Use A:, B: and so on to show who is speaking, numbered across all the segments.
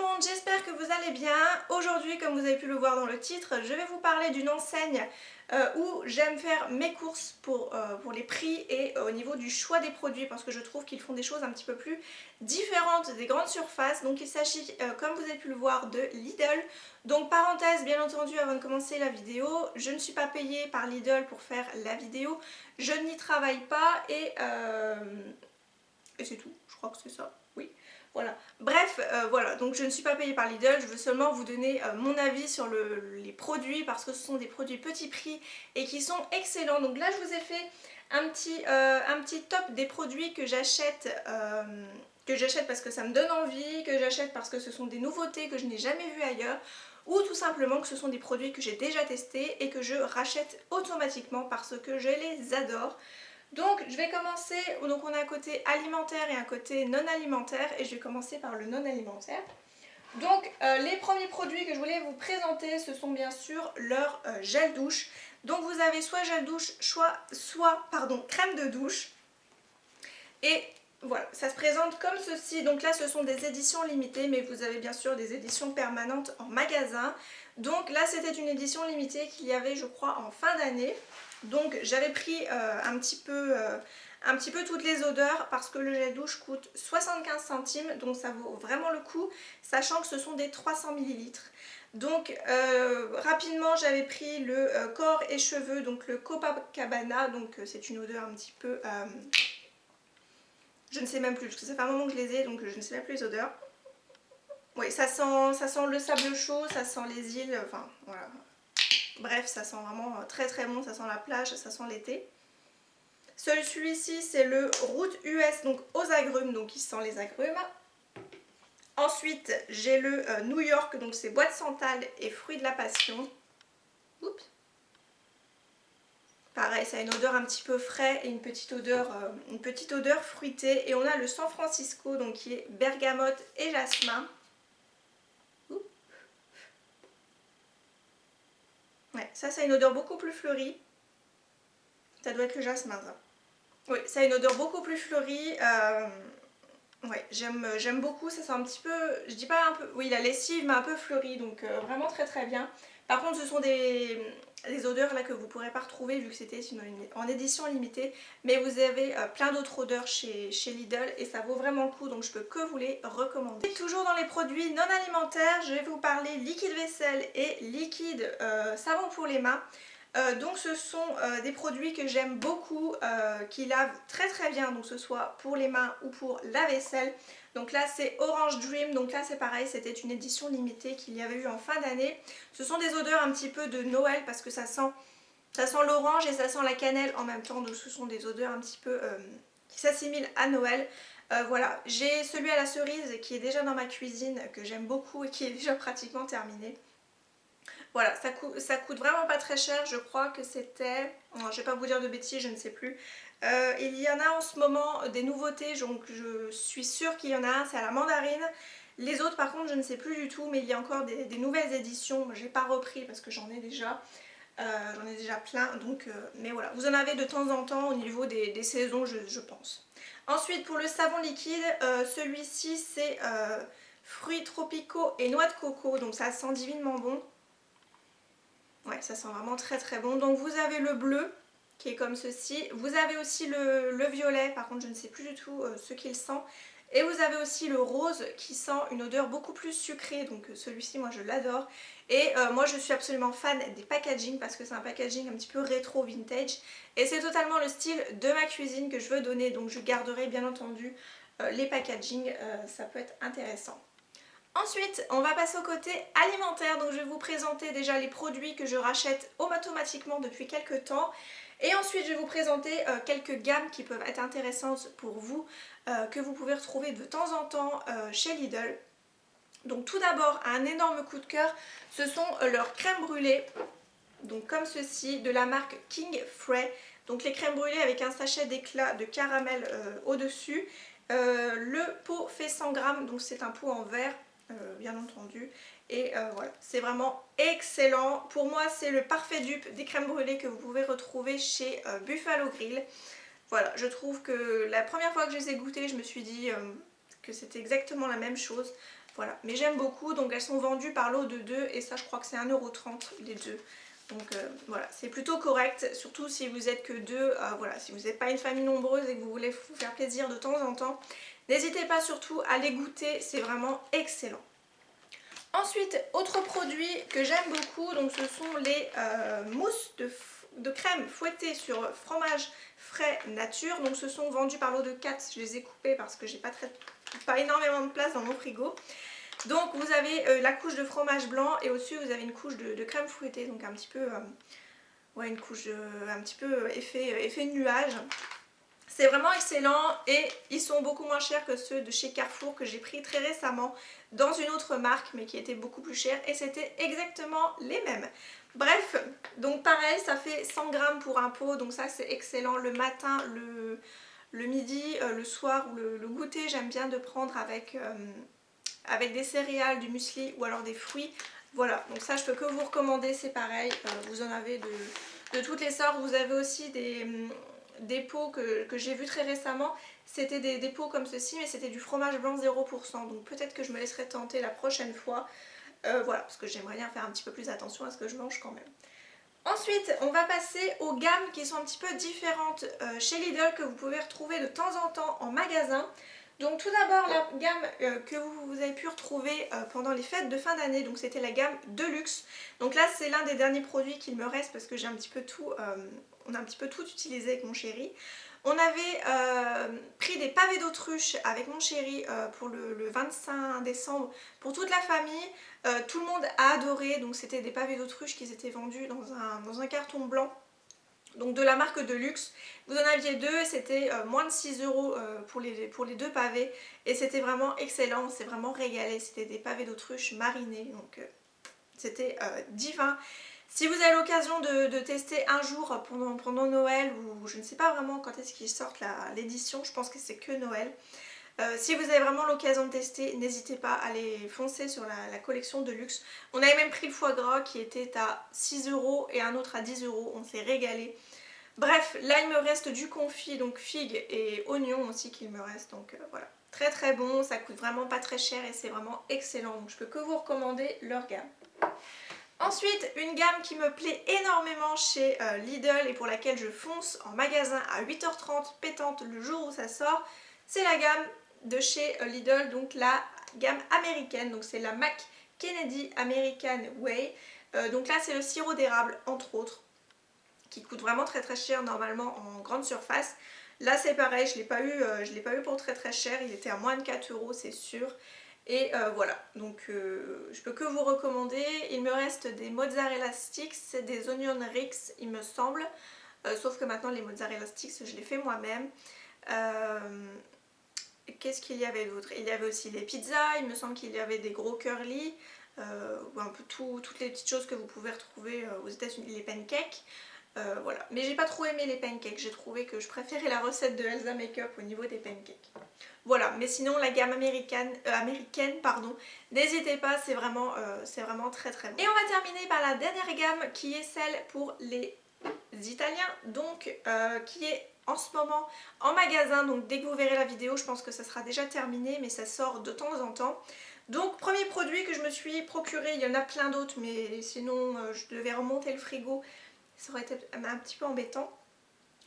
A: monde, j'espère que vous allez bien. Aujourd'hui, comme vous avez pu le voir dans le titre, je vais vous parler d'une enseigne où j'aime faire mes courses pour les prix et au niveau du choix des produits, parce que je trouve qu'ils font des choses un petit peu plus différentes des grandes surfaces. Donc il s'agit, comme vous avez pu le voir, de Lidl. Donc parenthèse, bien entendu, avant de commencer la vidéo, je ne suis pas payée par Lidl pour faire la vidéo, je n'y travaille pas et c'est tout, je crois que c'est ça, oui. Voilà, bref, voilà, donc je ne suis pas payée par Lidl, je veux seulement vous donner mon avis sur les produits parce que ce sont des produits petit prix et qui sont excellents. Donc là je vous ai fait un petit top des produits que j'achète parce que ça me donne envie, que j'achète parce que ce sont des nouveautés que je n'ai jamais vues ailleurs, ou tout simplement que ce sont des produits que j'ai déjà testés et que je rachète automatiquement parce que je les adore. Donc je vais commencer, donc on a un côté alimentaire et un côté non alimentaire et je vais commencer par le non alimentaire. Donc les premiers produits que je voulais vous présenter, ce sont bien sûr leur gel douche. Donc vous avez soit gel douche, soit crème de douche. Et voilà, ça se présente comme ceci. Donc là ce sont des éditions limitées, mais vous avez bien sûr des éditions permanentes en magasin. Donc là c'était une édition limitée qu'il y avait, je crois, en fin d'année. Donc j'avais pris un petit peu toutes les odeurs parce que le gel douche coûte 75 centimes, donc ça vaut vraiment le coup, sachant que ce sont des 300 ml. Donc rapidement j'avais pris le corps et cheveux, donc le Copacabana, donc c'est une odeur un petit peu... je ne sais même plus, parce que ça fait un moment que je les ai, donc je ne sais même plus les odeurs. Oui, ça sent le sable chaud, ça sent les îles, enfin voilà. Bref, ça sent vraiment très très bon, ça sent la plage, ça sent l'été. Celui-ci c'est le Route US, donc aux agrumes, donc il sent les agrumes. Ensuite j'ai le New York, donc c'est bois de santal et fruits de la passion. Oups. Pareil, ça a une odeur un petit peu frais et une petite odeur fruitée. Et on a le San Francisco, donc qui est bergamote et jasmin. Oups. Ouais, ça a une odeur beaucoup plus fleurie. Ça doit être le jasmin, ça. Oui, ça a une odeur beaucoup plus fleurie. Ouais, j'aime beaucoup. Ça sent un petit peu, je dis pas un peu, oui, la lessive, mais un peu fleurie. Donc vraiment très très bien. Par contre, ce sont des odeurs là que vous ne pourrez pas retrouver vu que c'était en édition limitée. Mais vous avez plein d'autres odeurs chez Lidl et ça vaut vraiment le coup. Donc je peux que vous les recommander. Et toujours dans les produits non alimentaires, je vais vous parler liquide vaisselle et liquide savon pour les mains. Donc ce sont des produits que j'aime beaucoup, qui lavent très très bien, donc ce soit pour les mains ou pour la vaisselle. Donc là c'est Orange Dream, donc là c'est pareil, c'était une édition limitée qu'il y avait eu en fin d'année. Ce sont des odeurs un petit peu de Noël parce que ça sent l'orange et ça sent la cannelle en même temps, donc ce sont des odeurs un petit peu qui s'assimilent à Noël. Voilà, j'ai celui à la cerise qui est déjà dans ma cuisine, que j'aime beaucoup et qui est déjà pratiquement terminé. Voilà, ça coûte vraiment pas très cher, je crois que c'était, je vais pas vous dire de bêtises, je ne sais plus. Il y en a en ce moment des nouveautés, donc je suis sûre qu'il y en a un, c'est à la mandarine. Les autres par contre je ne sais plus du tout, mais il y a encore des nouvelles éditions, j'ai pas repris parce que j'en ai déjà plein, donc, mais voilà, vous en avez de temps en temps au niveau des saisons je pense. Ensuite pour le savon liquide, celui-ci c'est fruits tropicaux et noix de coco, donc ça sent divinement bon. Ouais, ça sent vraiment très très bon. Donc vous avez le bleu qui est comme ceci. Vous avez aussi le violet, par contre je ne sais plus du tout ce qu'il sent. Et vous avez aussi le rose qui sent une odeur beaucoup plus sucrée. Donc celui-ci moi je l'adore. Et moi je suis absolument fan des packaging parce que c'est un packaging un petit peu rétro vintage. Et c'est totalement le style de ma cuisine que je veux donner. Donc je garderai bien entendu les packaging, ça peut être intéressant. Ensuite, on va passer au côté alimentaire, donc je vais vous présenter déjà les produits que je rachète automatiquement depuis quelques temps. Et ensuite, je vais vous présenter quelques gammes qui peuvent être intéressantes pour vous, que vous pouvez retrouver de temps en temps chez Lidl. Donc tout d'abord, un énorme coup de cœur, ce sont leurs crèmes brûlées, donc comme ceci, de la marque King Frey. Donc les crèmes brûlées avec un sachet d'éclat de caramel au-dessus. Le pot fait 100 grammes, donc c'est un pot en verre. Bien entendu, et voilà, c'est vraiment excellent. Pour moi c'est le parfait dupe des crèmes brûlées que vous pouvez retrouver chez Buffalo Grill. Voilà, je trouve que la première fois que je les ai goûtées je me suis dit que c'était exactement la même chose. Voilà, mais j'aime beaucoup, donc elles sont vendues par lot de 2 et ça je crois que c'est 1,30 € les deux. Donc voilà, c'est plutôt correct, surtout si vous êtes que deux, voilà, si vous n'êtes pas une famille nombreuse et que vous voulez vous faire plaisir de temps en temps, n'hésitez pas surtout à les goûter, c'est vraiment excellent. Ensuite, autre produit que j'aime beaucoup, donc ce sont les mousses de crème fouettées sur fromage frais nature. Donc ce sont vendus par lot de 4, je les ai coupés parce que j'ai pas énormément de place dans mon frigo. Donc vous avez la couche de fromage blanc et au-dessus vous avez une couche de crème fouettée, donc un petit peu, ouais, une couche un petit peu effet nuage. C'est vraiment excellent et ils sont beaucoup moins chers que ceux de chez Carrefour que j'ai pris très récemment dans une autre marque mais qui était beaucoup plus cher et c'était exactement les mêmes. Bref, donc pareil, ça fait 100 grammes pour un pot, donc ça c'est excellent le matin, le midi, le soir ou le goûter. J'aime bien de prendre avec des céréales, du muesli ou alors des fruits. Voilà, donc ça je peux que vous recommander, c'est pareil, vous en avez de toutes les sortes. Vous avez aussi des pots que j'ai vu très récemment, c'était des pots comme ceci, mais c'était du fromage blanc 0%, donc peut-être que je me laisserai tenter la prochaine fois. Voilà, parce que j'aimerais bien faire un petit peu plus attention à ce que je mange quand même. Ensuite, on va passer aux gammes qui sont un petit peu différentes chez Lidl, que vous pouvez retrouver de temps en temps en magasin. Donc tout d'abord la gamme que vous avez pu retrouver pendant les fêtes de fin d'année, donc c'était la gamme Deluxe. Donc là c'est l'un des derniers produits qu'il me reste parce que j'ai un petit peu tout, on a un petit peu tout utilisé avec mon chéri. On avait pris des pavés d'autruche avec mon chéri pour le 25 décembre pour toute la famille. Tout le monde a adoré, donc c'était des pavés d'autruche qui étaient vendus dans un carton blanc. Donc de la marque Deluxe, vous en aviez deux et c'était moins de 6 € pour les deux pavés et c'était vraiment excellent, on s'est vraiment régalé, c'était des pavés d'autruche marinés, donc c'était divin. Si vous avez l'occasion de tester un jour pendant Noël, ou je ne sais pas vraiment quand est-ce qu'ils sortent l'édition, je pense que c'est que Noël. Si vous avez vraiment l'occasion de tester, n'hésitez pas à aller foncer sur la collection Deluxe. On avait même pris le foie gras qui était à 6 € et un autre à 10 €, on s'est régalé. Bref, là il me reste du confit, donc figues et oignons aussi qu'il me reste, donc voilà. Très très bon, ça coûte vraiment pas très cher et c'est vraiment excellent, donc je peux que vous recommander leur gamme. Ensuite, une gamme qui me plaît énormément chez Lidl et pour laquelle je fonce en magasin à 8h30 pétante le jour où ça sort, c'est la gamme de chez Lidl, donc la gamme américaine, donc c'est la Mac Kennedy American Way. Donc là c'est le sirop d'érable entre autres, qui coûte vraiment très très cher normalement en grande surface. Là c'est pareil, je l'ai pas eu pour très très cher, il était à moins de 4 € c'est sûr. Et voilà, donc je peux que vous recommander. Il me reste des mozzarella sticks, c'est des onion ricks il me semble. Sauf que maintenant les mozzarella sticks je les fais moi-même. Qu'est-ce qu'il y avait d'autre? Il y avait aussi des pizzas, il me semble qu'il y avait des gros curly, ou un peu toutes les petites choses que vous pouvez retrouver aux États-Unis, les pancakes. Voilà, mais j'ai pas trop aimé les pancakes, j'ai trouvé que je préférais la recette de Elsa Makeup au niveau des pancakes. Voilà, mais sinon la gamme américaine, pardon, n'hésitez pas, c'est vraiment très très bon. Et on va terminer par la dernière gamme qui est celle pour les Italiens, donc qui est en ce moment en magasin, donc dès que vous verrez la vidéo je pense que ça sera déjà terminé, mais ça sort de temps en temps. Donc premier produit que je me suis procuré, il y en a plein d'autres mais sinon je devais remonter le frigo, ça aurait été un petit peu embêtant.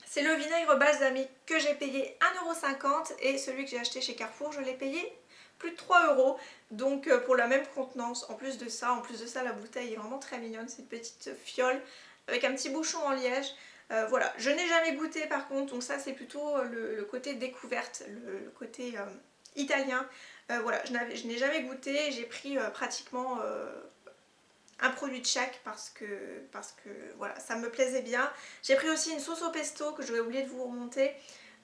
A: C'est le vinaigre balsamique que j'ai payé 1,50 € et celui que j'ai acheté chez Carrefour je l'ai payé plus de 3 €. Donc pour la même contenance, en plus de ça la bouteille est vraiment très mignonne, cette petite fiole avec un petit bouchon en liège. Voilà, je n'ai jamais goûté par contre, donc ça c'est plutôt le côté découverte, le côté italien. Voilà, je n'ai jamais goûté, j'ai pris pratiquement un produit de chaque parce que voilà, ça me plaisait bien. J'ai pris aussi une sauce au pesto que j'aurais oublié de vous remonter,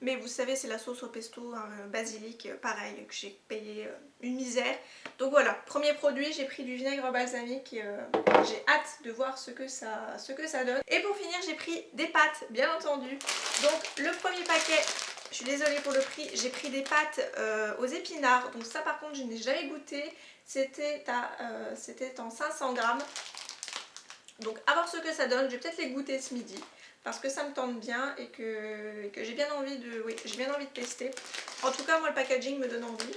A: mais vous savez c'est la sauce au pesto basilic, pareil, que j'ai payé une misère. Donc voilà, premier produit, j'ai pris du vinaigre balsamique, j'ai hâte de voir ce que ça donne. Et pour finir j'ai pris des pâtes bien entendu. Donc le premier paquet, je suis désolée pour le prix, j'ai pris des pâtes aux épinards, donc ça par contre je n'ai jamais goûté. C'était en 500 grammes. Donc à voir ce que ça donne, je vais peut-être les goûter ce midi parce que ça me tente bien et que j'ai bien envie de tester. En tout cas moi le packaging me donne envie.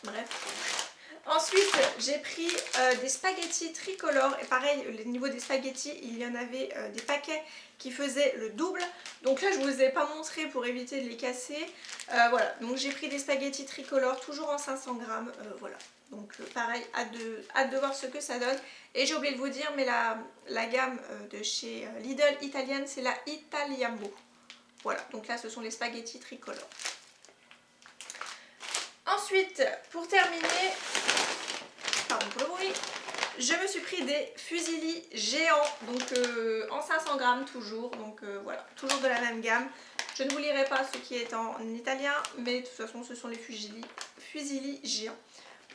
A: Bref. Ensuite, j'ai pris des spaghettis tricolores. Et pareil, au niveau des spaghettis, il y en avait des paquets qui faisaient le double. Donc là, je ne vous les ai pas montré pour éviter de les casser. Voilà, donc j'ai pris des spaghettis tricolores, toujours en 500 grammes. Voilà, donc pareil, hâte de voir ce que ça donne. Et j'ai oublié de vous dire, mais la gamme de chez Lidl italienne, c'est la Italiambo. Voilà, donc là, ce sont les spaghettis tricolores. Ensuite, pour terminer, pardon pour le bruit, je me suis pris des fusilli géants, donc en 500 grammes toujours, donc voilà, toujours de la même gamme. Je ne vous lirai pas ce qui est en italien, mais de toute façon ce sont les fusilli géants.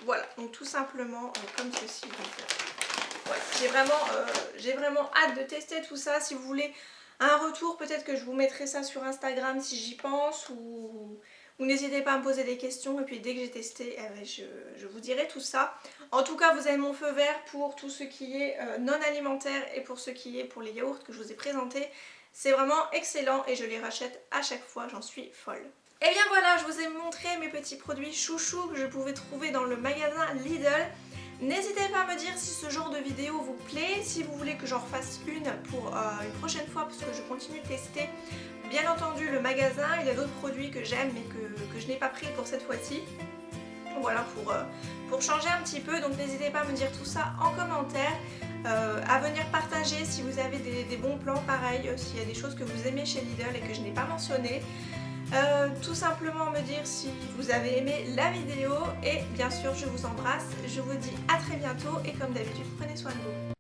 A: Voilà, donc tout simplement comme ceci. Donc, voilà, j'ai vraiment hâte de tester tout ça. Si vous voulez un retour, peut-être que je vous mettrai ça sur Instagram si j'y pense, ou n'hésitez pas à me poser des questions et puis dès que j'ai testé, je vous dirai tout ça. En tout cas, vous avez mon feu vert pour tout ce qui est non alimentaire et pour ce qui est pour les yaourts que je vous ai présentés. C'est vraiment excellent et je les rachète à chaque fois, j'en suis folle. Et bien voilà, je vous ai montré mes petits produits chouchous que je pouvais trouver dans le magasin Lidl. N'hésitez pas à me dire si ce genre de vidéo vous plaît, si vous voulez que j'en refasse une pour une prochaine fois parce que je continue de tester. Bien entendu le magasin, il y a d'autres produits que j'aime mais que je n'ai pas pris pour cette fois-ci. Voilà, pour changer un petit peu, donc n'hésitez pas à me dire tout ça en commentaire, à venir partager si vous avez des bons plans, pareil, s'il y a des choses que vous aimez chez Lidl et que je n'ai pas mentionné. Tout simplement me dire si vous avez aimé la vidéo et bien sûr je vous embrasse, je vous dis à très bientôt et comme d'habitude prenez soin de vous.